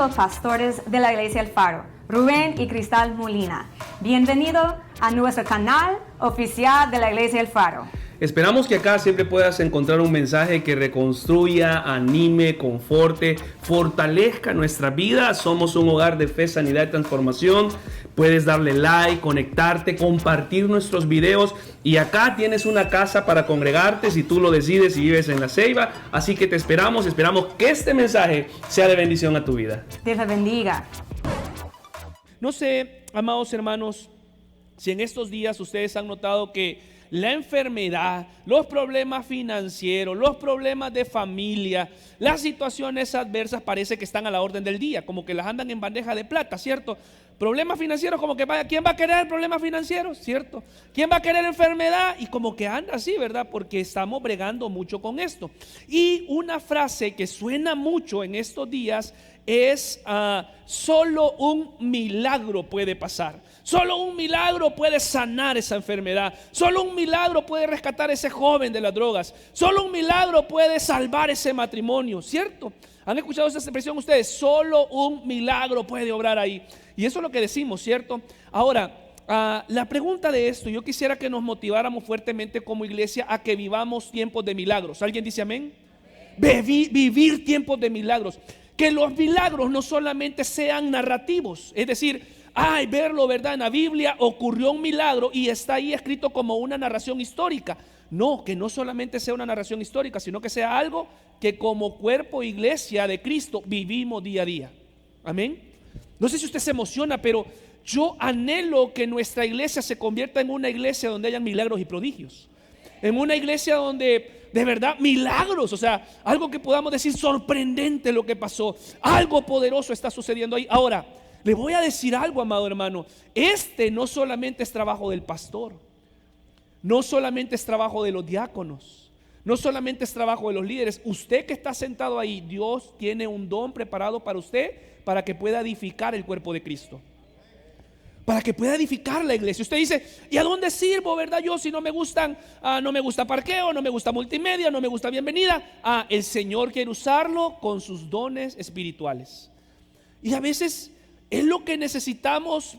los pastores de la Iglesia El Faro, Rubén y Cristal Molina. Bienvenido a nuestro canal oficial de la Iglesia El Faro. Esperamos que acá siempre puedas encontrar un mensaje que reconstruya, anime, conforte, fortalezca nuestra vida. Somos un hogar de fe, sanidad y transformación. Puedes darle like, conectarte, compartir nuestros videos. Y acá tienes una casa para congregarte si tú lo decides y vives en La Ceiba. Así que te esperamos que este mensaje sea de bendición a tu vida. Dios te bendiga. No sé, amados hermanos, si en estos días ustedes han notado que la enfermedad, los problemas financieros, los problemas de familia, las situaciones adversas parece que están a la orden del día, como que las andan en bandeja de plata, ¿cierto? Problemas financieros, como que vaya, ¿quién va a querer problemas financieros? ¿Cierto? ¿Quién va a querer enfermedad? Y como que anda así, ¿verdad? Porque estamos bregando mucho con esto. Y una frase que suena mucho en estos días es solo un milagro puede pasar. Solo un milagro puede sanar esa enfermedad. Solo un milagro puede rescatar a ese joven de las drogas. Solo un milagro puede salvar ese matrimonio, ¿cierto? ¿Han escuchado esa expresión ustedes? Solo un milagro puede obrar ahí. Y eso es lo que decimos, ¿cierto? Ahora, la pregunta de esto, yo quisiera que nos motiváramos fuertemente como iglesia a que vivamos tiempos de milagros. ¿Alguien dice amén? Vivir tiempos de milagros. Que los milagros no solamente sean narrativos, es decir, verlo, ¿verdad? En la Biblia ocurrió un milagro y está ahí escrito como una narración histórica. No, que no solamente sea una narración histórica, sino que sea algo que como cuerpo, iglesia de Cristo vivimos día a día. Amén. No sé si usted se emociona, pero yo anhelo que nuestra iglesia se convierta en una iglesia donde hayan milagros y prodigios. En una iglesia donde de verdad milagros, o sea, algo que podamos decir sorprendente lo que pasó, algo poderoso está sucediendo ahí. Ahora, le voy a decir algo, amado hermano, no solamente es trabajo del pastor, no solamente es trabajo de los diáconos, no solamente es trabajo de los líderes. Usted que está sentado ahí, Dios tiene un don preparado para usted para que pueda edificar el cuerpo de Cristo, para que pueda edificar la iglesia. Usted dice, ¿y a dónde sirvo, verdad? Yo si no me gustan, no me gusta parqueo, no me gusta multimedia, no me gusta bienvenida. El Señor quiere usarlo con sus dones espirituales. Y a veces es lo que necesitamos,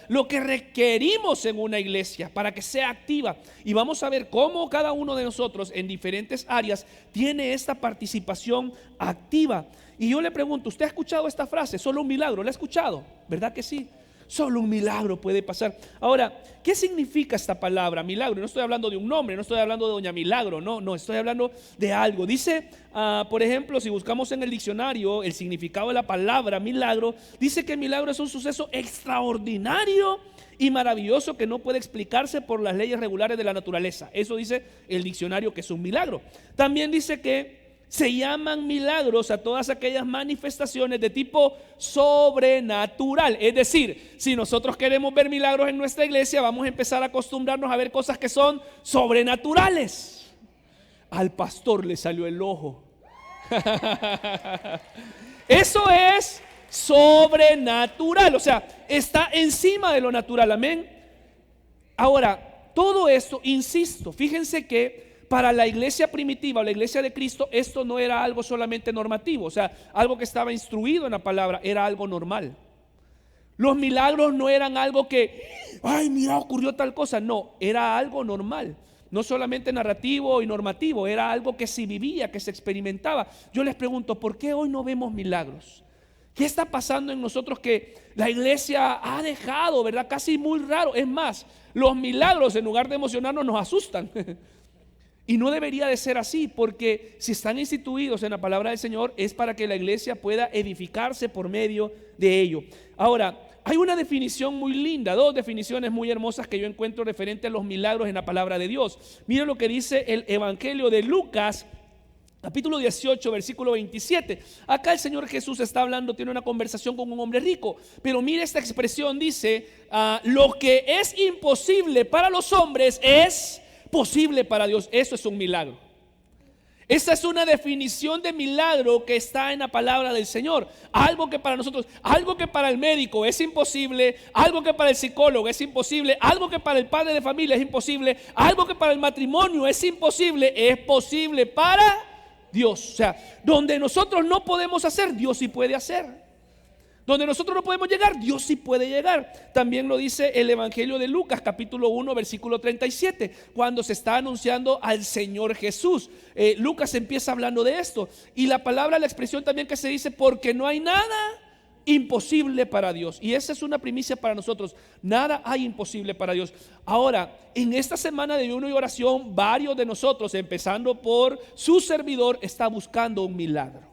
lo que requerimos en una iglesia para que sea activa. Y vamos a ver cómo cada uno de nosotros en diferentes áreas tiene esta participación activa. Y yo le pregunto, ¿usted ha escuchado esta frase? Solo un milagro, ¿la ha escuchado? ¿Verdad que sí? Solo un milagro puede pasar. Ahora, ¿qué significa esta palabra milagro? No estoy hablando de un nombre, no estoy hablando de doña Milagro, no, estoy hablando de algo. Dice, por ejemplo, si buscamos en el diccionario el significado de la palabra milagro, dice que milagro es un suceso extraordinario y maravilloso que no puede explicarse por las leyes regulares de la naturaleza. Eso dice el diccionario que es un milagro. También dice que se llaman milagros a todas aquellas manifestaciones de tipo sobrenatural. Es decir, si nosotros queremos ver milagros en nuestra iglesia, vamos a empezar a acostumbrarnos a ver cosas que son sobrenaturales. Al pastor le salió el ojo. Eso es sobrenatural, o sea, está encima de lo natural. Amén. Ahora, todo esto, insisto, fíjense que para la iglesia primitiva o la iglesia de Cristo, esto no era algo solamente normativo, o sea, algo que estaba instruido en la palabra, era algo normal. Los milagros no eran algo que, mira, ocurrió tal cosa. No, era algo normal, no solamente narrativo y normativo, era algo que se vivía, que se experimentaba. Yo les pregunto, ¿por qué hoy no vemos milagros? ¿Qué está pasando en nosotros que la iglesia ha dejado, verdad? Casi muy raro. Es más, los milagros en lugar de emocionarnos nos asustan. Y no debería de ser así, porque si están instituidos en la palabra del Señor es para que la iglesia pueda edificarse por medio de ello. Ahora, hay una definición muy linda, dos definiciones muy hermosas que yo encuentro referente a los milagros en la palabra de Dios. Mira lo que dice el Evangelio de Lucas, capítulo 18, versículo 27. Acá el Señor Jesús está hablando, tiene una conversación con un hombre rico. Pero mira esta expresión, dice, lo que es imposible para los hombres es posible para Dios. Eso es un milagro. Esa es una definición de milagro que está en la palabra del Señor. Algo que para nosotros, algo que para el médico es imposible, algo que para el psicólogo es imposible, algo que para el padre de familia es imposible, algo que para el matrimonio es imposible, es posible para Dios. O sea, donde nosotros no podemos hacer, Dios sí puede hacer. Donde nosotros no podemos llegar, Dios sí puede llegar. También lo dice el Evangelio de Lucas, capítulo 1, versículo 37, cuando se está anunciando al Señor Jesús. Lucas empieza hablando de esto. Y la palabra, la expresión también que se dice, porque no hay nada imposible para Dios. Y esa es una primicia para nosotros. Nada hay imposible para Dios. Ahora, en esta semana de ayuno y oración, varios de nosotros, empezando por su servidor, está buscando un milagro.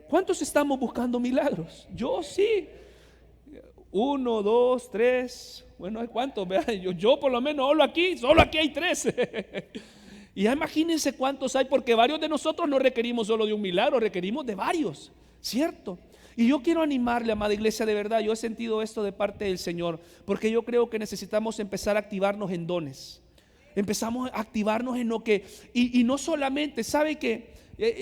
¿Cuántos estamos buscando milagros? Yo sí. 1, 2, 3. Bueno, ¿cuántos? Yo por lo menos solo aquí hay 3. Y ya imagínense cuántos hay, porque varios de nosotros no requerimos solo de un milagro, requerimos de varios, ¿cierto? Y yo quiero animarle, amada iglesia, de verdad, yo he sentido esto de parte del Señor, porque yo creo que necesitamos empezar a activarnos en dones. Empezamos a activarnos en lo que, y no solamente, ¿sabe qué?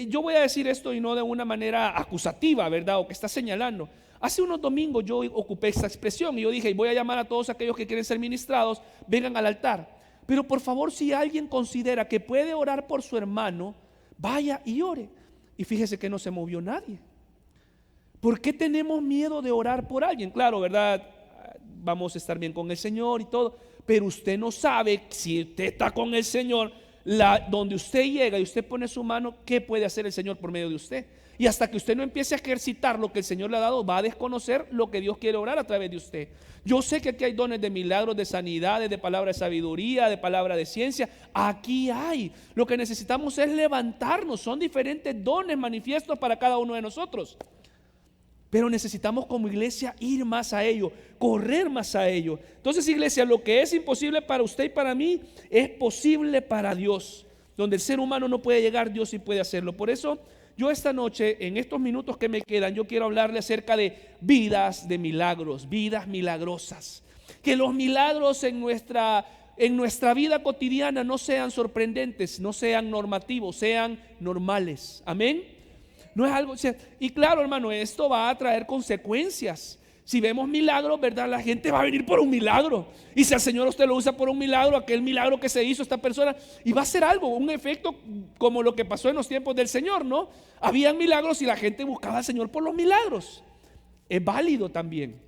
Yo voy a decir esto y no de una manera acusativa, ¿verdad? O que está señalando. Hace unos domingos yo ocupé esta expresión y yo dije, voy a llamar a todos aquellos que quieren ser ministrados, vengan al altar. Pero por favor, si alguien considera que puede orar por su hermano, vaya y ore. Y fíjese que no se movió nadie. ¿Por qué tenemos miedo de orar por alguien? Claro, ¿verdad? Vamos a estar bien con el Señor y todo, pero usted no sabe si usted está con el Señor, donde usted llega y usted pone su mano, ¿qué puede hacer el Señor por medio de usted? Y hasta que usted no empiece a ejercitar lo que el Señor le ha dado, va a desconocer lo que Dios quiere obrar a través de usted. Yo sé que aquí hay dones de milagros, de sanidades, de palabra de sabiduría, de palabra de ciencia. Aquí hay. Lo que necesitamos es levantarnos. Son diferentes dones manifiestos para cada uno de nosotros. Pero necesitamos como iglesia ir más a ello, correr más a ello. Entonces, iglesia, lo que es imposible para usted y para mí es posible para Dios. Donde el ser humano no puede llegar, Dios sí puede hacerlo. Por eso yo esta noche, en estos minutos que me quedan, yo quiero hablarle acerca de vidas de milagros, vidas milagrosas. Que los milagros en nuestra vida cotidiana no sean sorprendentes, no sean normativos, sean normales. Amén. No es algo, y claro, hermano, esto va a traer consecuencias. Si vemos milagros, ¿verdad? La gente va a venir por un milagro. Y si al Señor usted lo usa por un milagro, aquel milagro que se hizo esta persona, y va a ser algo, un efecto como lo que pasó en los tiempos del Señor, ¿no? Habían milagros y la gente buscaba al Señor por los milagros. Es válido también.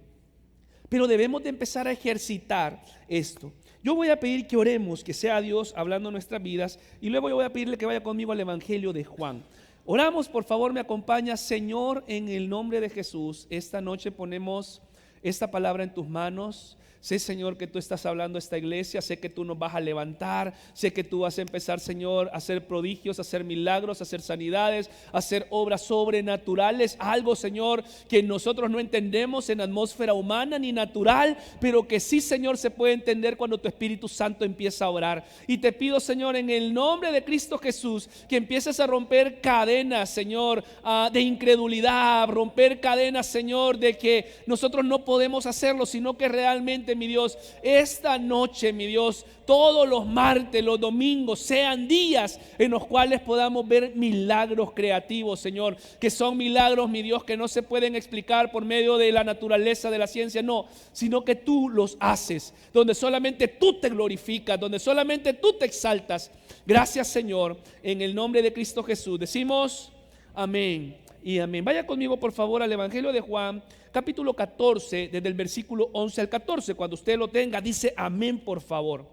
Pero debemos de empezar a ejercitar esto. Yo voy a pedir que oremos, que sea Dios hablando en nuestras vidas, y luego yo voy a pedirle que vaya conmigo al Evangelio de Juan. Oramos, por favor, me acompaña. Señor, en el nombre de Jesús, esta noche ponemos esta palabra en tus manos. Sé, Señor, que tú estás hablando a esta iglesia. Sé que tú nos vas a levantar. Sé que tú vas a empezar, Señor, a hacer prodigios, a hacer milagros, a hacer sanidades, a hacer obras sobrenaturales. Algo, Señor, que nosotros no entendemos en atmósfera humana ni natural, pero que sí, Señor, se puede entender cuando tu Espíritu Santo empieza a orar. Y te pido, Señor, en el nombre de Cristo Jesús, que empieces a romper cadenas, Señor, de incredulidad, romper cadenas, Señor, de que nosotros no podemos hacerlo, sino que realmente, mi Dios, esta noche, mi Dios, todos los martes, los domingos, sean días en los cuales podamos ver milagros creativos, Señor, que son milagros, mi Dios, que no se pueden explicar por medio de la naturaleza, de la ciencia, no, sino que tú los haces, donde solamente tú te glorificas, donde solamente tú te exaltas. Gracias, Señor, en el nombre de Cristo Jesús. Decimos amén y amén. Vaya conmigo, por favor, al Evangelio de Juan, capítulo 14, desde el versículo 11 al 14. Cuando usted lo tenga, dice amén, por favor.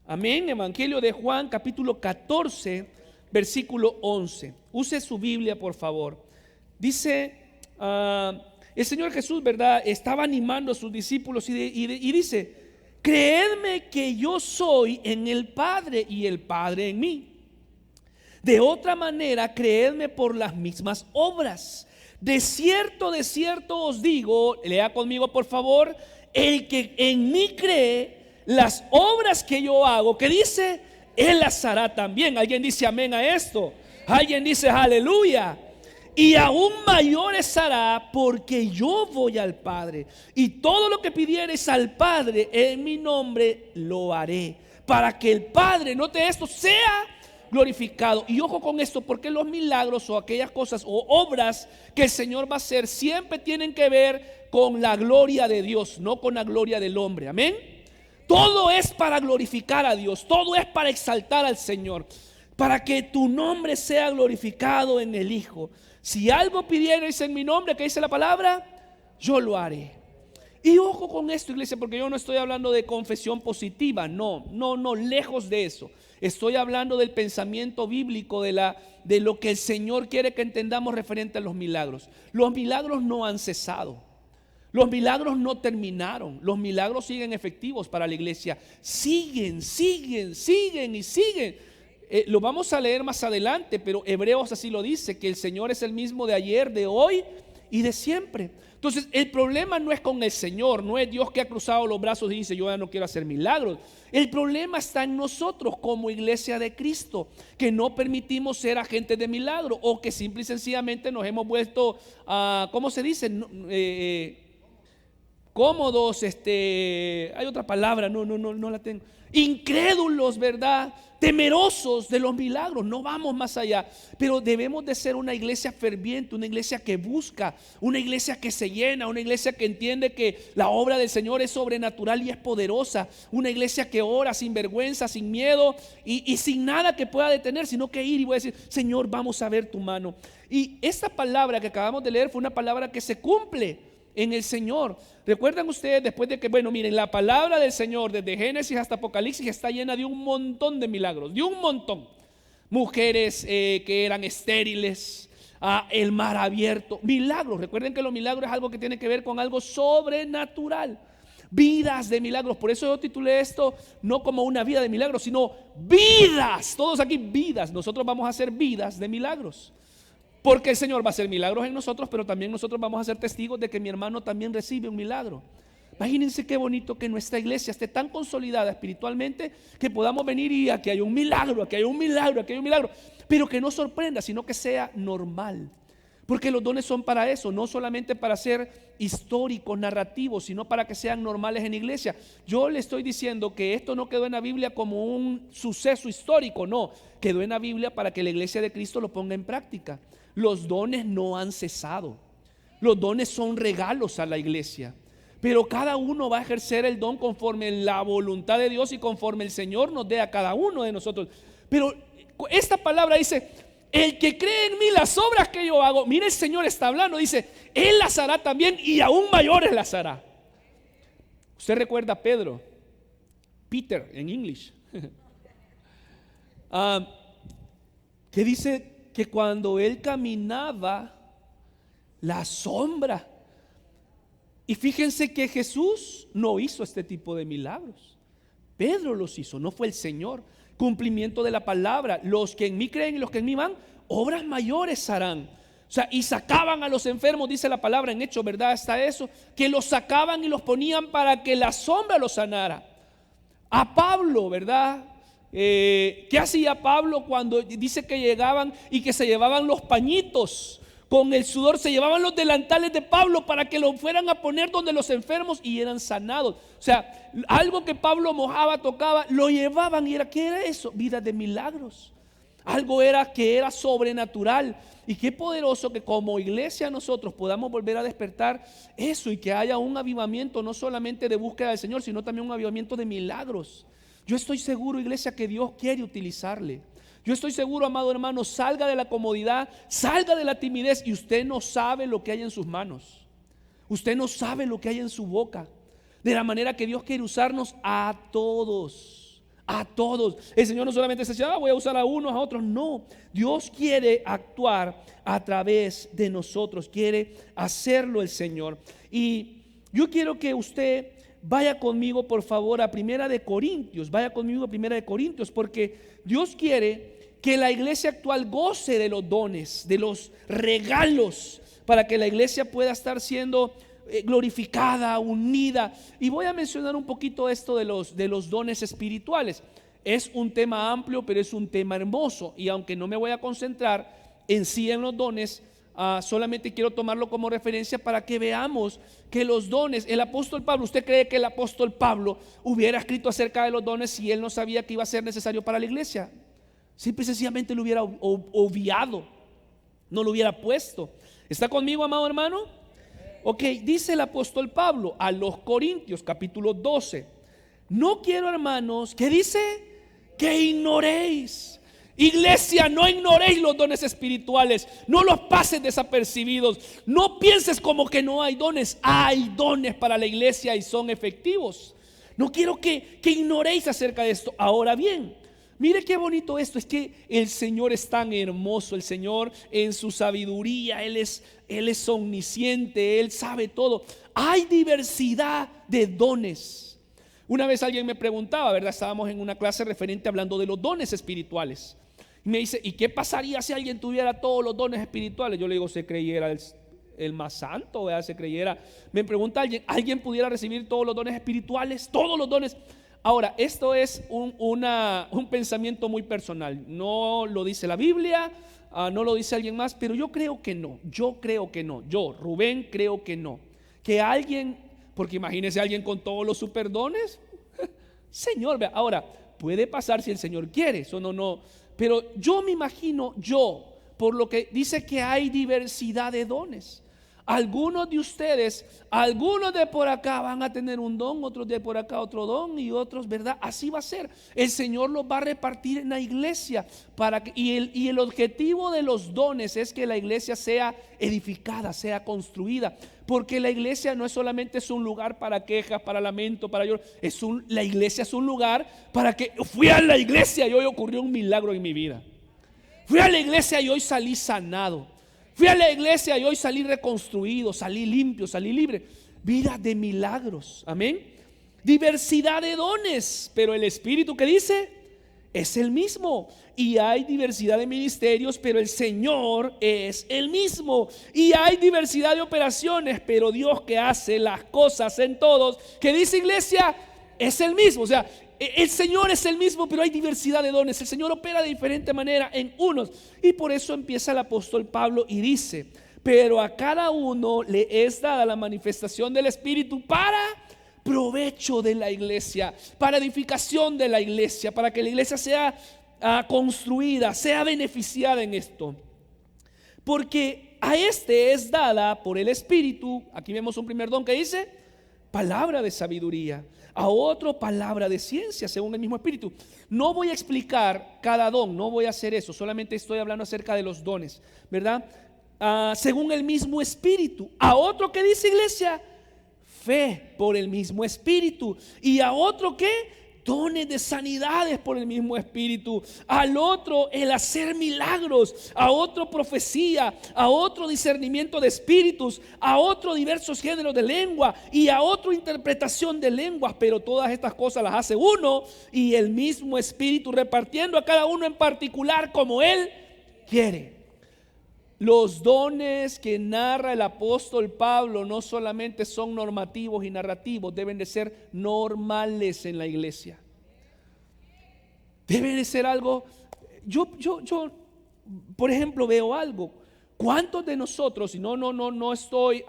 Amén. Evangelio de Juan, capítulo 14, versículo 11. Use su Biblia, por favor. Dice, el Señor Jesús, ¿verdad?, estaba animando a sus discípulos y dice: creedme que yo soy en el Padre y el Padre en mí. De otra manera, creedme por las mismas obras. De cierto os digo, lea conmigo por favor, el que en mí cree, las obras que yo hago, que dice, él las hará también. ¿Alguien dice amén a esto? ¿Alguien dice aleluya? Y aún mayores hará, porque yo voy al Padre, y todo lo que pidiereis al Padre en mi nombre lo haré, para que el Padre, note esto, sea glorificado. Y ojo con esto, porque los milagros o aquellas cosas o obras que el Señor va a hacer siempre tienen que ver con la gloria de Dios, no con la gloria del hombre. Amén. Todo es para glorificar a Dios, todo es para exaltar al Señor. para que tu nombre sea glorificado en el Hijo. Si algo pidierais en mi nombre, que dice la palabra, yo lo haré. Y ojo con esto, iglesia, porque yo no estoy hablando de confesión positiva, no, lejos de eso. Estoy hablando del pensamiento bíblico, de lo que el Señor quiere que entendamos referente a los milagros. Los milagros no han cesado. Los milagros no terminaron. Los milagros siguen efectivos para la iglesia. Siguen y siguen. Lo vamos a leer más adelante, pero Hebreos así lo dice, que el Señor es el mismo de ayer, de hoy y de siempre. Entonces el problema no es con el Señor, no es Dios que ha cruzado los brazos y dice yo ya no quiero hacer milagros. El problema está en nosotros como iglesia de Cristo, que no permitimos ser agentes de milagro, o que simple y sencillamente nos hemos vuelto, ¿cómo se dice? Cómodos, hay otra palabra, no la tengo. Incrédulos, ¿verdad? Temerosos de los milagros. No vamos más allá, pero debemos de ser una iglesia ferviente, una iglesia que busca, una iglesia que se llena, una iglesia que entiende que la obra del Señor es sobrenatural y es poderosa, una iglesia que ora sin vergüenza, sin miedo y sin nada que pueda detener, sino que ir y voy a decir, Señor, vamos a ver tu mano. Y esta palabra que acabamos de leer fue una palabra que se cumple en el Señor. Recuerdan ustedes después de que, miren, la palabra del Señor desde Génesis hasta Apocalipsis está llena de un montón de milagros, de un montón. Mujeres que eran estériles, el mar abierto, milagros. Recuerden que los milagros es algo que tiene que ver con algo sobrenatural. Vidas de milagros. Por eso yo titulé esto no como una vida de milagros, sino vidas. Todos aquí vidas. Nosotros vamos a hacer vidas de milagros. Porque el Señor va a hacer milagros en nosotros, pero también nosotros vamos a ser testigos de que mi hermano también recibe un milagro. Imagínense qué bonito que nuestra iglesia esté tan consolidada espiritualmente que podamos venir y aquí hay un milagro, aquí hay un milagro, aquí hay un milagro, pero que no sorprenda, sino que sea normal. Porque los dones son para eso, no solamente para ser históricos, narrativos, sino para que sean normales en la iglesia. Yo le estoy diciendo que esto no quedó en la Biblia como un suceso histórico, no, quedó en la Biblia para que la iglesia de Cristo lo ponga en práctica. Los dones no han cesado. Los dones son regalos a la iglesia, pero cada uno va a ejercer el don conforme la voluntad de Dios y conforme el Señor nos dé a cada uno de nosotros. Pero esta palabra dice, el que cree en mí las obras que yo hago, mire, el Señor está hablando, dice, Él las hará también y aún mayores las hará. Usted recuerda a Pedro, Peter en English, que dice que cuando él caminaba, la sombra. Y fíjense que Jesús no hizo este tipo de milagros. Pedro los hizo, no fue el Señor. Cumplimiento de la palabra. Los que en mí creen y los que en mí van, obras mayores harán. O sea, y sacaban a los enfermos, dice la palabra en Hechos, ¿verdad? Hasta eso, que los sacaban y los ponían para que la sombra los sanara. A Pablo, ¿verdad? ¿Qué hacía Pablo cuando dice que llegaban y que se llevaban los pañitos con el sudor? Se llevaban los delantales de Pablo para que lo fueran a poner donde los enfermos y eran sanados. O sea, algo que Pablo mojaba, tocaba, lo llevaban y era, ¿qué era eso? Vida de milagros. Algo era que era sobrenatural. Y qué poderoso que como iglesia nosotros podamos volver a despertar eso y que haya un avivamiento no solamente de búsqueda del Señor, sino también un avivamiento de milagros. Yo estoy seguro, iglesia, que Dios quiere utilizarle. Yo estoy seguro, amado hermano, salga de la comodidad, salga de la timidez y usted no sabe lo que hay en sus manos. Usted no sabe lo que hay en su boca. De la manera que Dios quiere usarnos a todos. A todos. El Señor no solamente dice, voy a usar a unos, a otros. No, Dios quiere actuar a través de nosotros. Quiere hacerlo el Señor. Y yo quiero que usted vaya conmigo, por favor, a Primera de Corintios. Vaya conmigo a Primera de Corintios, porque Dios quiere que la iglesia actual goce de los dones, de los regalos, para que la iglesia pueda estar siendo glorificada, unida. Y voy a mencionar un poquito esto de los dones espirituales. Es un tema amplio, pero es un tema hermoso. Y aunque no me voy a concentrar en sí en los dones, solamente quiero tomarlo como referencia para que veamos que los dones, el apóstol Pablo, ¿usted cree que el apóstol Pablo hubiera escrito acerca de los dones si él no sabía que iba a ser necesario para la iglesia? Simple y sencillamente lo hubiera obviado, no lo hubiera puesto. ¿Está conmigo, amado hermano? Ok, dice el apóstol Pablo a los Corintios, capítulo 12: no quiero, hermanos, ¿qué dice? Que ignoréis Iglesia, no ignoréis los dones espirituales, no los pases desapercibidos, no pienses como que no hay dones. Hay dones para la iglesia y son efectivos. No quiero que ignoréis acerca de esto. Ahora bien, mire qué bonito esto, es que el Señor es tan hermoso, el Señor en su sabiduría, Él es omnisciente, Él sabe todo. Hay diversidad de dones. Una vez alguien me preguntaba, ¿verdad? Estábamos en una clase referente hablando de los dones espirituales. Y me dice, ¿y qué pasaría si alguien tuviera todos los dones espirituales? Yo le digo, se creyera el más santo, ¿verdad? Se creyera. Me pregunta ¿alguien pudiera recibir todos los dones espirituales? Todos los dones. Ahora, esto es un pensamiento muy personal. No lo dice la Biblia, no lo dice alguien más, pero yo creo que no. Yo, Rubén, creo que no. Que alguien, porque imagínese alguien con todos los superdones. Señor, vea, ahora, puede pasar si el Señor quiere, eso no. Pero yo me imagino, por lo que dice que hay diversidad de dones. Algunos de ustedes, algunos de por acá van a tener un don, otros de por acá otro don y otros, ¿verdad? Así va a ser. El Señor los va a repartir en la iglesia y el objetivo de los dones es que la iglesia sea edificada, sea construida. Porque la iglesia no es solamente un lugar para quejas, para lamento, para llorar. La iglesia es un lugar para que fui a la iglesia y hoy ocurrió un milagro en mi vida. Fui a la iglesia y hoy salí sanado. Fui a la iglesia y hoy salí reconstruido, salí limpio, salí libre. Vida de milagros, amén. Diversidad de dones, pero el Espíritu, ¿qué dice? Es el mismo. Y hay diversidad de ministerios, pero el Señor es el mismo. Y hay diversidad de operaciones, pero Dios que hace las cosas en todos, ¿qué dice iglesia? Es el mismo. O sea, el Señor es el mismo, pero hay diversidad de dones. El Señor opera de diferente manera en unos. Y por eso empieza el apóstol Pablo y dice, pero a cada uno le es dada la manifestación del Espíritu para provecho de la iglesia, para edificación de la iglesia, para que la iglesia sea construida, sea beneficiada en esto. Porque a este es dada por el Espíritu, aquí vemos un primer don que dice, palabra de sabiduría. A otro, palabra de ciencia, según el mismo Espíritu. No voy a explicar cada don, no voy a hacer eso, solamente estoy hablando acerca de los dones, ¿verdad? Según el mismo Espíritu. A otro, ¿qué dice iglesia? Fe por el mismo Espíritu. Y a otro, ¿qué? Dones de sanidades por el mismo Espíritu. Al otro el hacer milagros. A otro profecía. A otro discernimiento de espíritus. A otro diversos géneros de lengua. Y a otro interpretación de lenguas. Pero todas estas cosas las hace uno y el mismo Espíritu, repartiendo a cada uno en particular como Él quiere. Los dones que narra el apóstol Pablo no solamente son normativos y narrativos, deben de ser normales en la iglesia. Debe de ser algo. Yo, por ejemplo, veo algo. ¿Cuántos de nosotros, y no estoy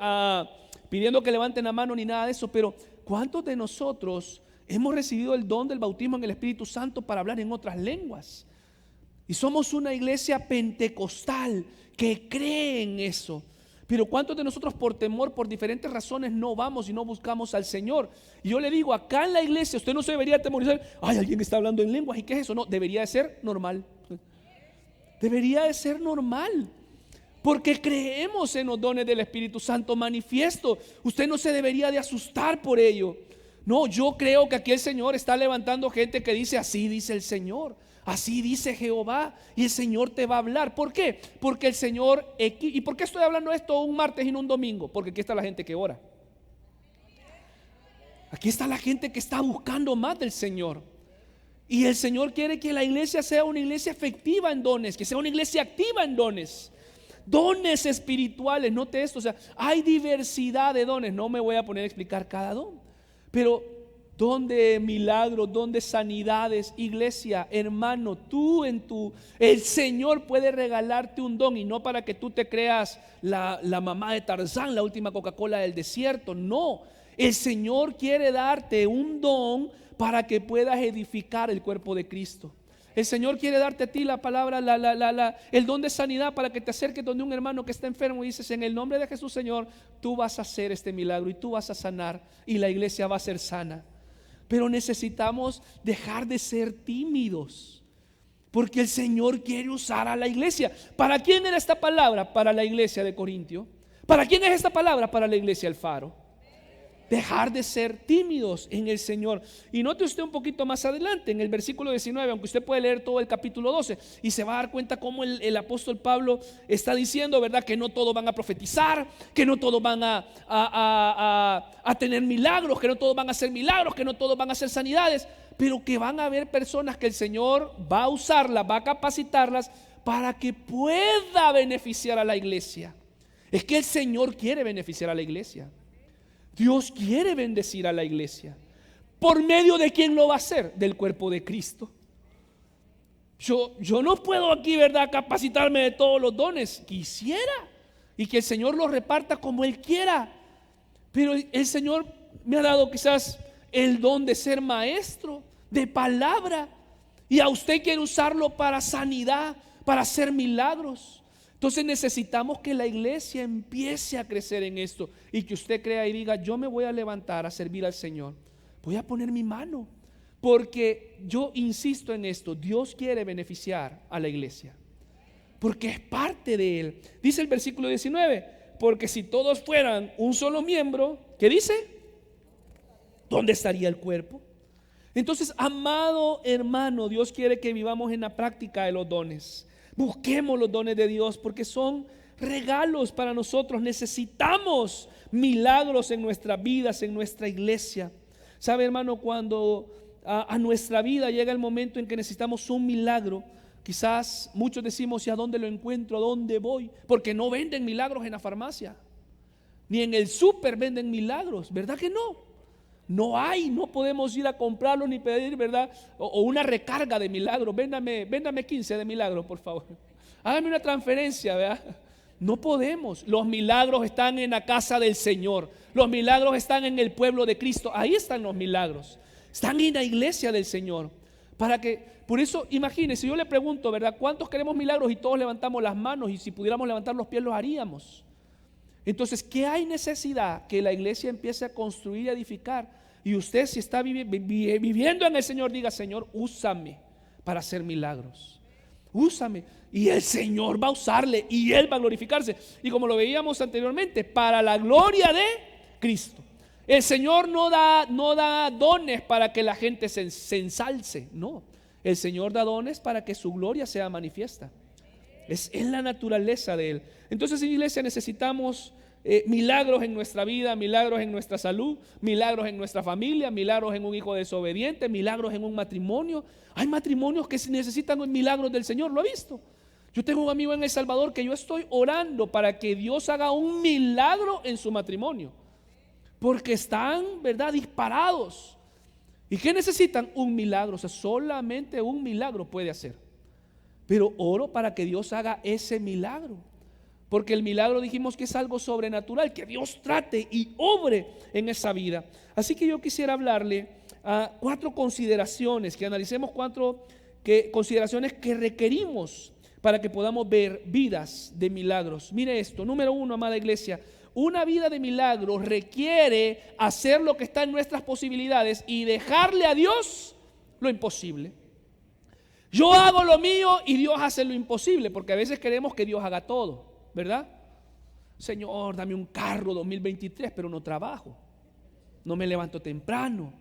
pidiendo que levanten la mano ni nada de eso, pero ¿cuántos de nosotros hemos recibido el don del bautismo en el Espíritu Santo para hablar en otras lenguas? Y somos una iglesia pentecostal que cree en eso. Pero ¿cuántos de nosotros por temor, por diferentes razones no vamos y no buscamos al Señor? Y yo le digo, acá en la iglesia usted no se debería atemorizar. Ay, alguien está hablando en lenguas, ¿y qué es eso? No, debería de ser normal. Debería de ser normal. Porque creemos en los dones del Espíritu Santo manifiesto. Usted no se debería de asustar por ello. No, yo creo que aquí el Señor está levantando gente que dice, así dice el Señor. Así dice Jehová, y el Señor te va a hablar. ¿Por qué? Porque el Señor, ¿y por qué estoy hablando esto un martes y no un domingo? Porque aquí está la gente que ora. Aquí está la gente que está buscando más del Señor. Y el Señor quiere que la iglesia sea una iglesia efectiva en dones, que sea una iglesia activa en dones. Dones espirituales, note esto, o sea, hay diversidad de dones. No me voy a poner a explicar cada don, pero don de milagros, don de sanidades. Iglesia, hermano, el Señor puede regalarte un don, y no para que tú te creas la mamá de Tarzán, la última Coca-Cola del desierto. No, el Señor quiere darte un don para que puedas edificar el cuerpo de Cristo. El Señor quiere darte a ti la palabra, el don de sanidad, para que te acerques donde un hermano que está enfermo y dices, en el nombre de Jesús, Señor, tú vas a hacer este milagro y tú vas a sanar y la iglesia va a ser sana. Pero necesitamos dejar de ser tímidos. Porque el Señor quiere usar a la iglesia. ¿Para quién era esta palabra? Para la iglesia de Corintio. ¿Para quién es esta palabra? Para la iglesia del Faro. Dejar de ser tímidos en el Señor. Y note usted un poquito más adelante, en el versículo 19, aunque usted puede leer todo el capítulo 12, y se va a dar cuenta cómo el apóstol Pablo está diciendo, ¿verdad? Que no todos van a profetizar, que no todos van a tener milagros, que no todos van a hacer milagros, que no todos van a hacer sanidades, pero que van a haber personas que el Señor va a usarlas, va a capacitarlas para que pueda beneficiar a la iglesia. Es que el Señor quiere beneficiar a la iglesia. Dios quiere bendecir a la iglesia. ¿Por medio de quién lo va a hacer? Del cuerpo de Cristo. Yo no puedo aquí, ¿verdad?, capacitarme de todos los dones. Quisiera, y que el Señor los reparta como Él quiera. Pero el Señor me ha dado quizás el don de ser maestro de palabra, y a usted quiere usarlo para sanidad, para hacer milagros. Entonces necesitamos que la iglesia empiece a crecer en esto, y que usted crea y diga: yo me voy a levantar a servir al Señor, voy a poner mi mano, porque yo insisto en esto, Dios quiere beneficiar a la iglesia, porque es parte de Él. Dice el versículo 19: porque si todos fueran un solo miembro, ¿qué dice? ¿Dónde estaría el cuerpo? Entonces, amado hermano, Dios quiere que vivamos en la práctica de los dones. Busquemos los dones de Dios, porque son regalos para nosotros. Necesitamos milagros en nuestras vidas, en nuestra iglesia. ¿Sabe, hermano? Cuando a nuestra vida llega el momento en que necesitamos un milagro, quizás muchos decimos: ¿y a dónde lo encuentro? ¿A dónde voy? Porque no venden milagros en la farmacia, ni en el súper venden milagros, ¿verdad que no? No hay, no podemos ir a comprarlo ni pedir, ¿verdad? O una recarga de milagros. Véndame 15 de milagros, por favor. Hágame una transferencia, ¿verdad? No podemos. Los milagros están en la casa del Señor. Los milagros están en el pueblo de Cristo. Ahí están los milagros. Están en la iglesia del Señor. Por eso, imagínense, yo le pregunto, ¿verdad? ¿Cuántos queremos milagros? Y todos levantamos las manos, y si pudiéramos levantar los pies, los haríamos. Entonces, ¿qué hay necesidad? Que la iglesia empiece a construir y a edificar. Y usted, si está viviendo en el Señor, diga: Señor, úsame para hacer milagros. Úsame. Y el Señor va a usarle, y Él va a glorificarse. Y como lo veíamos anteriormente, para la gloria de Cristo. El Señor no da dones para que la gente se ensalce. No, el Señor da dones para que su gloria sea manifiesta. Es la naturaleza de Él. Entonces, en iglesia necesitamos milagros en nuestra vida, milagros en nuestra salud, milagros en nuestra familia, milagros en un hijo desobediente, milagros en un matrimonio. Hay matrimonios que necesitan milagros del Señor, ¿lo ha visto? Yo tengo un amigo en El Salvador que yo estoy orando para que Dios haga un milagro en su matrimonio, porque están, ¿verdad?, disparados. ¿Y qué necesitan? Un milagro. O sea, solamente un milagro puede hacer. Pero oro para que Dios haga ese milagro, porque el milagro dijimos que es algo sobrenatural, que Dios trate y obre en esa vida. Así que yo quisiera hablarle a 4 consideraciones, que analicemos 4 consideraciones que requerimos para que podamos ver vidas de milagros. Mire esto: número 1, amada iglesia, una vida de milagros requiere hacer lo que está en nuestras posibilidades y dejarle a Dios lo imposible. Yo hago lo mío y Dios hace lo imposible, porque a veces queremos que Dios haga todo, ¿verdad? Señor, dame un carro 2023, pero no trabajo, no me levanto temprano,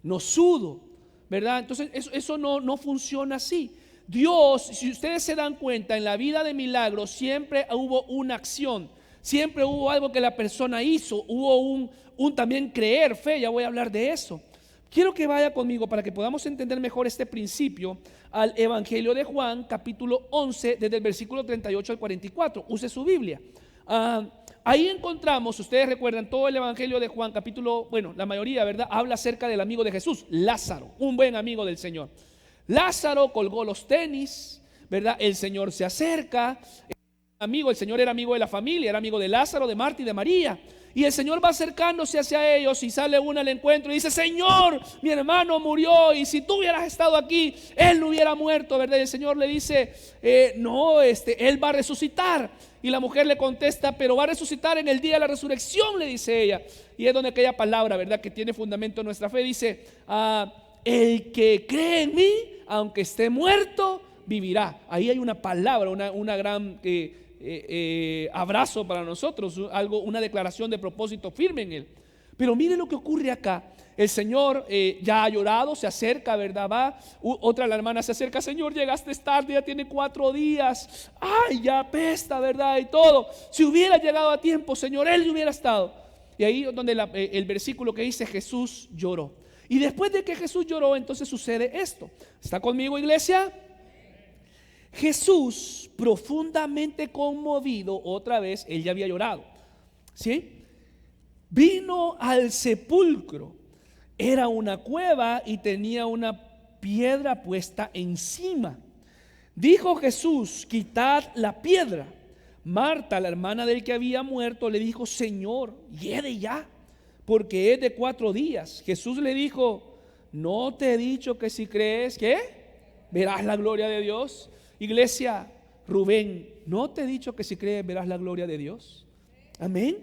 no sudo, ¿verdad? Entonces eso no funciona así. Dios, si ustedes se dan cuenta, en la vida de milagros siempre hubo una acción, siempre hubo algo que la persona hizo, hubo un también creer, fe. Ya voy a hablar de eso. Quiero que vaya conmigo para que podamos entender mejor este principio al Evangelio de Juan, capítulo 11, desde el versículo 38 al 44. Use su Biblia. Ahí encontramos, ustedes recuerdan, todo el Evangelio de Juan, la mayoría, ¿verdad?, habla acerca del amigo de Jesús, Lázaro, un buen amigo del Señor. Lázaro colgó los tenis, ¿verdad? El Señor se acerca. El Señor era amigo de la familia, era amigo de Lázaro, de Marta y de María. Y el Señor va acercándose hacia ellos, y sale uno al encuentro y dice: Señor, mi hermano murió, y si tú hubieras estado aquí, él no hubiera muerto, ¿verdad? Y el Señor le dice: no, él va a resucitar. Y la mujer le contesta: pero va a resucitar en el día de la resurrección, le dice ella. Y es donde aquella palabra, ¿verdad?, que tiene fundamento en nuestra fe, dice: el que cree en mí, aunque esté muerto, vivirá. Ahí hay una palabra, una gran abrazo para nosotros, una declaración de propósito firme en él. Pero mire lo que ocurre acá. El Señor ya ha llorado, se acerca, ¿verdad? Otra, la hermana se acerca: Señor, llegaste tarde, ya tiene 4 días. Ay, ya apesta, ¿verdad? Y todo. Si hubiera llegado a tiempo, Señor, Él hubiera estado. Y ahí es donde el versículo que dice: Jesús lloró. Y después de que Jesús lloró, entonces sucede esto. ¿Está conmigo, iglesia? Jesús, profundamente conmovido, otra vez, Él ya había llorado, ¿sí? Vino al sepulcro. Era una cueva y tenía una piedra puesta encima. Dijo Jesús: quitad la piedra. Marta, la hermana del que había muerto, le dijo: Señor, hiede ya, porque es de 4 días. Jesús le dijo: ¿no te he dicho que si crees, ¿qué? Verás la gloria de Dios. Iglesia, Rubén, ¿no te he dicho que si crees verás la gloria de Dios? Amén.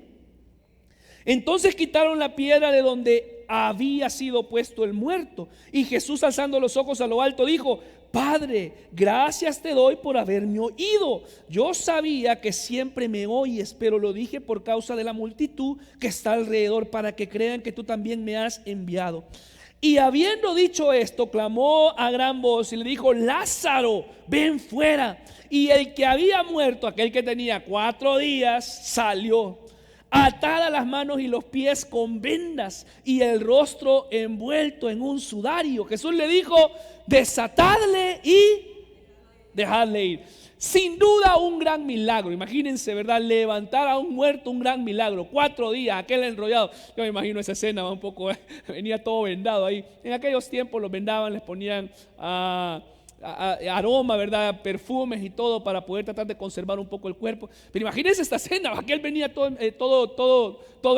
Entonces quitaron la piedra de donde había sido puesto el muerto. Y Jesús, alzando los ojos a lo alto, dijo: Padre, gracias te doy por haberme oído. Yo sabía que siempre me oyes, pero lo dije por causa de la multitud que está alrededor, para que crean que tú también me has enviado. Y habiendo dicho esto, clamó a gran voz y le dijo: Lázaro, ven fuera. Y el que había muerto, aquel que tenía 4 días, salió, atada las manos y los pies con vendas y el rostro envuelto en un sudario. Jesús le dijo: desatadle y dejadle ir. Sin duda un gran milagro. Imagínense, ¿verdad? Levantar a un muerto, un gran milagro. 4 días, aquel enrollado. Yo me imagino esa escena un poco, venía todo vendado ahí. En aquellos tiempos los vendaban, les ponían aroma, ¿verdad? Perfumes y todo para poder tratar de conservar un poco el cuerpo. Pero imagínense esta escena, aquel venía todo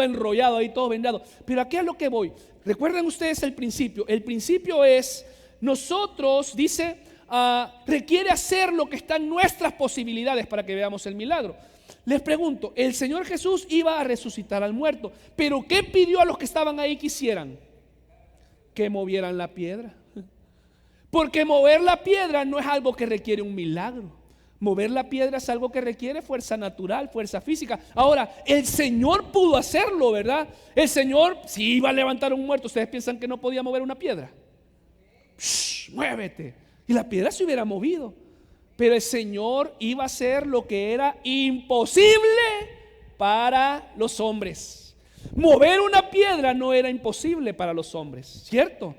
enrollado ahí, todo vendado. Pero aquí a lo que voy. Recuerden ustedes el principio. El principio es: nosotros, dice, requiere hacer lo que está en nuestras posibilidades para que veamos el milagro. Les pregunto, el Señor Jesús iba a resucitar al muerto, pero ¿qué pidió a los que estaban ahí que hicieran? Que movieran la piedra. Porque mover la piedra no es algo que requiere un milagro. Mover la piedra es algo que requiere fuerza natural, fuerza física. Ahora, el Señor pudo hacerlo, ¿verdad? El Señor, si iba a levantar un muerto, ¿ustedes piensan que no podía mover una piedra? Muévete. Y la piedra se hubiera movido. Pero el Señor iba a hacer lo que era imposible para los hombres. Mover una piedra no era imposible para los hombres, ¿cierto?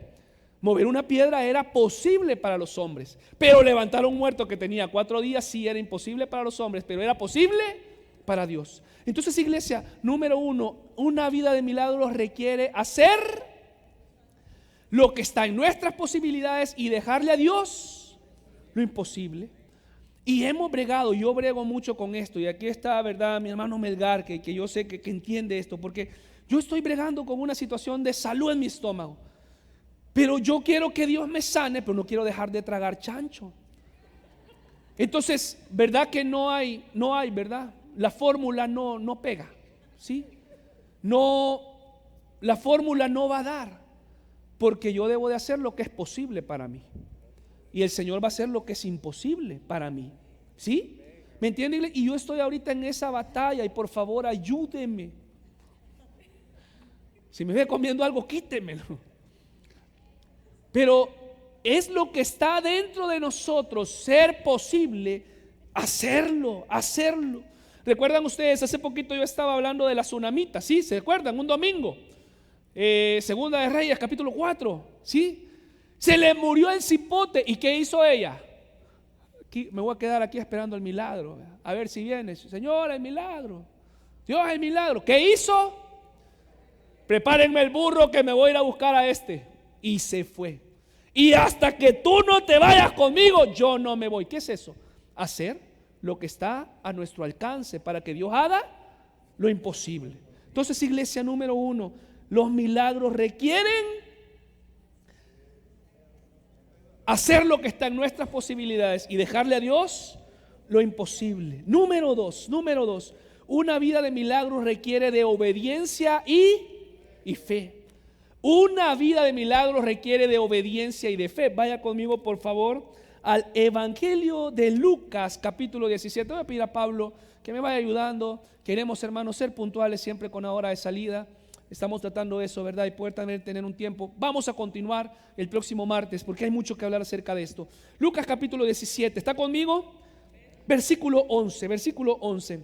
Mover una piedra era posible para los hombres, pero levantar a un muerto que tenía 4 días sí era imposible para los hombres, pero era posible para Dios. Entonces, iglesia, número 1, una vida de milagros requiere hacer lo que está en nuestras posibilidades y dejarle a Dios lo imposible. Y hemos bregado, yo brego mucho con esto, y aquí está, ¿verdad?, mi hermano Melgar, que yo sé que entiende esto, porque yo estoy bregando con una situación de salud en mi estómago. Pero yo quiero que Dios me sane, pero no quiero dejar de tragar chancho. Entonces, ¿verdad que no hay, ¿verdad? La fórmula no pega, ¿sí? No, la fórmula no va a dar, porque yo debo de hacer lo que es posible para mí. Y el Señor va a hacer lo que es imposible para mí, ¿sí? ¿Me entienden? Y yo estoy ahorita en esa batalla y por favor ayúdeme. Si me ve comiendo algo, quítemelo. Pero es lo que está dentro de nosotros, ser posible, hacerlo. ¿Recuerdan ustedes? Hace poquito yo estaba hablando de la tsunamita, ¿sí? ¿Se acuerdan? Un domingo, Segunda de Reyes, capítulo 4, ¿sí? Se le murió el cipote. ¿Y qué hizo ella? Aquí, me voy a quedar aquí esperando el milagro, a ver si viene. Señor, el milagro, Dios, el milagro. ¿Qué hizo? Prepárenme el burro que me voy a ir a buscar a este. Y se fue. Y hasta que tú no te vayas conmigo, yo no me voy. ¿Qué es eso? Hacer lo que está a nuestro alcance para que Dios haga lo imposible. Entonces, iglesia, número 1, los milagros requieren hacer lo que está en nuestras posibilidades y dejarle a Dios lo imposible. Número 2, una vida de milagros requiere de obediencia y fe. Una vida de milagros requiere de obediencia y de fe. Vaya conmigo, por favor, al Evangelio de Lucas, capítulo 17. Voy a pedir a Pablo que me vaya ayudando. Queremos, hermanos, ser puntuales siempre con la hora de salida. Estamos tratando eso, ¿verdad? Y poder también tener un tiempo. Vamos a continuar el próximo martes porque hay mucho que hablar acerca de esto. Lucas capítulo 17, ¿está conmigo? Versículo 11.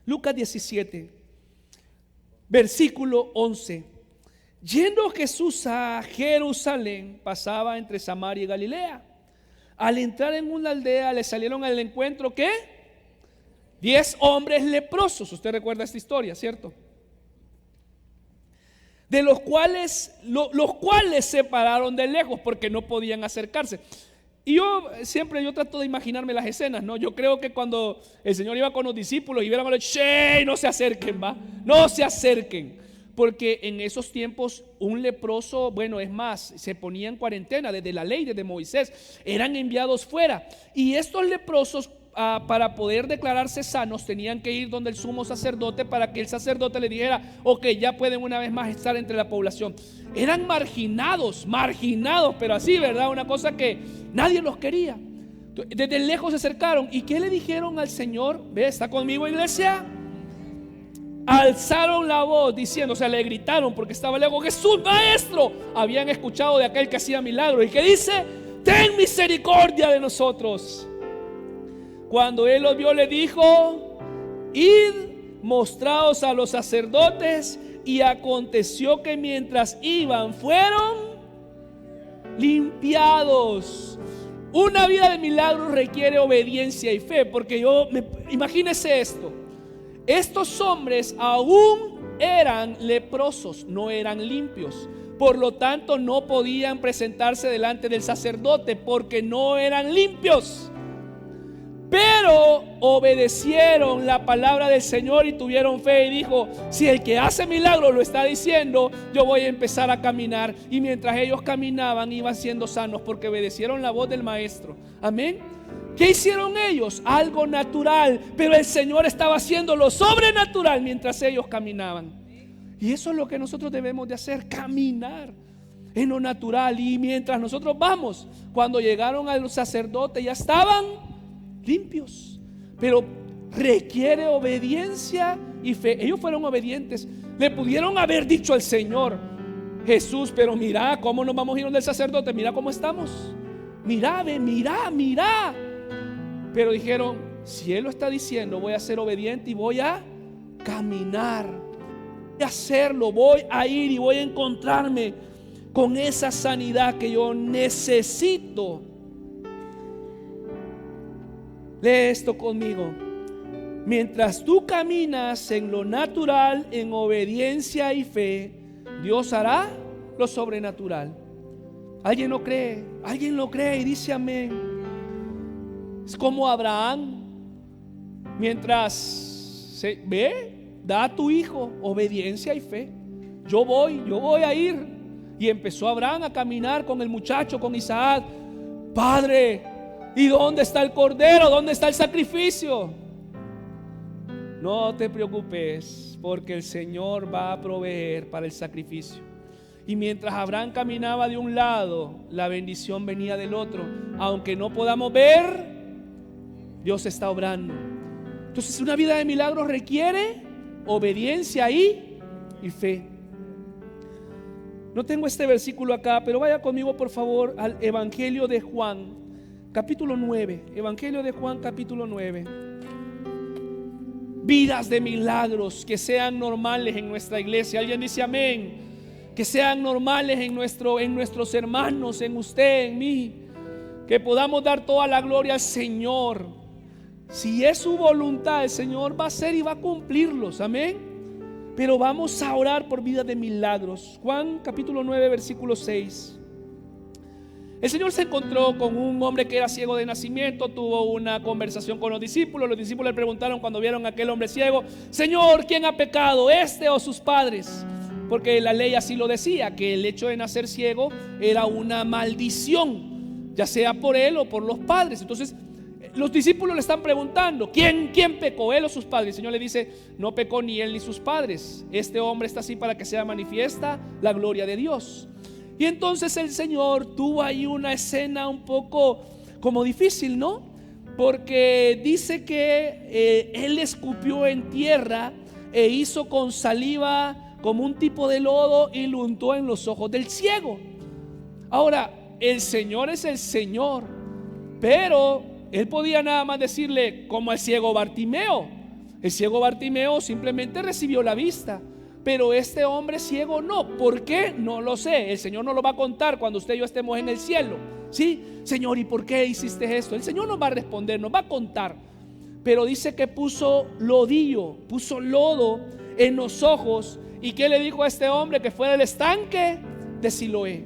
Lucas 17, versículo 11. Yendo Jesús a Jerusalén, pasaba entre Samaria y Galilea. Al entrar en una aldea le salieron al encuentro, ¿qué? 10 hombres leprosos. Usted recuerda esta historia, ¿cierto? De los cuales se pararon de lejos porque no podían acercarse. Y yo trato de imaginarme las escenas, ¿no? Yo creo que cuando el Señor iba con los discípulos y vieron a los ¡shey! No se acerquen, va, no se acerquen. Porque en esos tiempos un leproso, bueno, es más, se ponía en cuarentena desde la ley, desde Moisés, eran enviados fuera. Y estos leprosos, para poder declararse sanos, tenían que ir donde el sumo sacerdote para que el sacerdote le dijera: ok, ya pueden una vez más estar entre la población. Eran marginados, pero así, ¿verdad? Una cosa que nadie los quería. Desde lejos se acercaron. ¿Y qué le dijeron al Señor? ¿Ve? ¿Está conmigo, iglesia? Alzaron la voz diciendo, o sea, le gritaron porque estaba lejos: Jesús, maestro. Habían escuchado de aquel que hacía milagros. ¿Y qué dice? Ten misericordia de nosotros. Cuando él los vio, le dijo: id, mostraos a los sacerdotes. Y aconteció que mientras iban, fueron limpiados. Una vida de milagros requiere obediencia y fe, porque imagínese esto: estos hombres aún eran leprosos, no eran limpios. Por lo tanto, no podían presentarse delante del sacerdote porque no eran limpios. Pero obedecieron la palabra del Señor y tuvieron fe, y dijo: si el que hace milagros lo está diciendo, yo voy a empezar a caminar. Y mientras ellos caminaban, iban siendo sanos porque obedecieron la voz del maestro. Amén. ¿Qué hicieron ellos? Algo natural, pero el Señor estaba haciendo lo sobrenatural mientras ellos caminaban. Y eso es lo que nosotros debemos de hacer: caminar en lo natural. Y mientras nosotros vamos, cuando llegaron al sacerdote, ya estaban limpios, pero requiere obediencia y fe. Ellos fueron obedientes. Le pudieron haber dicho al Señor: Jesús, pero mira cómo nos vamos a ir donde el sacerdote, mira cómo estamos, mira, ve, mira. Pero dijeron: si Él lo está diciendo, voy a ser obediente y voy a caminar, voy a hacerlo, voy a ir y voy a encontrarme con esa sanidad que yo necesito. Lee esto conmigo. Mientras tú caminas en lo natural, en obediencia y fe, Dios hará lo sobrenatural. ¿Alguien lo cree? ¿Alguien lo cree y dice amén? Es como Abraham. Mientras se ve, da a tu hijo obediencia y fe. Yo voy a ir. Y empezó Abraham a caminar con el muchacho, con Isaac. Padre, ¿y dónde está el cordero? ¿Dónde está el sacrificio? No te preocupes, porque el Señor va a proveer para el sacrificio. Y mientras Abraham caminaba de un lado, la bendición venía del otro. Aunque no podamos ver, Dios está obrando. Entonces, una vida de milagros requiere obediencia y fe. No tengo este versículo acá, pero vaya conmigo por favor al Evangelio de Juan, capítulo 9. Evangelio de Juan, capítulo 9. Vidas de milagros que sean normales en nuestra iglesia. Alguien dice amén. Que sean normales en nuestros hermanos, en usted, en mí. Que podamos dar toda la gloria al Señor. Si es su voluntad, el Señor va a hacer y va a cumplirlos. Amén. Pero vamos a orar por vidas de milagros. Juan capítulo 9, versículo 6. El Señor se encontró con un hombre que era ciego de nacimiento. Tuvo una conversación con los discípulos. Los discípulos le preguntaron cuando vieron a aquel hombre ciego: Señor, ¿quién ha pecado, este o sus padres? Porque la ley así lo decía, que el hecho de nacer ciego era una maldición, ya sea por él o por los padres. Entonces los discípulos le están preguntando: ¿Quién pecó, él o sus padres? El Señor le dice: no pecó ni él ni sus padres. Este hombre está así para que sea manifiesta la gloria de Dios. Y entonces el Señor tuvo ahí una escena un poco como difícil, ¿no? Porque dice que él escupió en tierra e hizo con saliva como un tipo de lodo y lo untó en los ojos del ciego. Ahora, el Señor es el Señor, pero él podía nada más decirle como el ciego Bartimeo. El ciego Bartimeo simplemente recibió la vista, pero este hombre ciego no. ¿Por qué? No lo sé. El Señor nos lo va a contar cuando usted y yo estemos en el cielo. ¿Sí? Señor, ¿y por qué hiciste esto? El Señor nos va a responder, nos va a contar. Pero dice que puso lodillo, puso lodo en los ojos. ¿Y qué le dijo a este hombre? Que fuera el estanque de Siloé.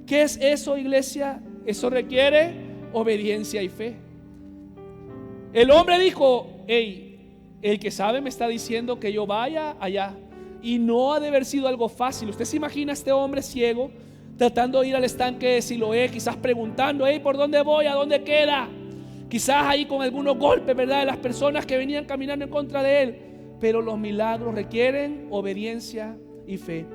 ¿Qué es eso, iglesia? Eso requiere obediencia y fe. El hombre dijo: hey, el que sabe me está diciendo que yo vaya allá. Y no ha de haber sido algo fácil. Usted se imagina a este hombre ciego tratando de ir al estanque de Siloé, quizás preguntando: hey, ¿por dónde voy? ¿A dónde queda? Quizás ahí con algunos golpes, ¿verdad?, de las personas que venían caminando en contra de él. Pero los milagros requieren obediencia y fe.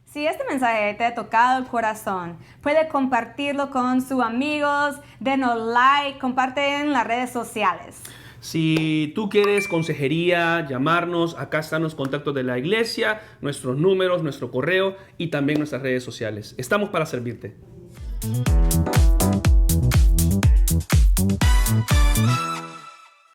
Si este mensaje te ha tocado el corazón, puede compartirlo con sus amigos, denos like, comparte en las redes sociales. Si tú quieres consejería, llamarnos, acá están los contactos de la iglesia, nuestros números, nuestro correo y también nuestras redes sociales. Estamos para servirte.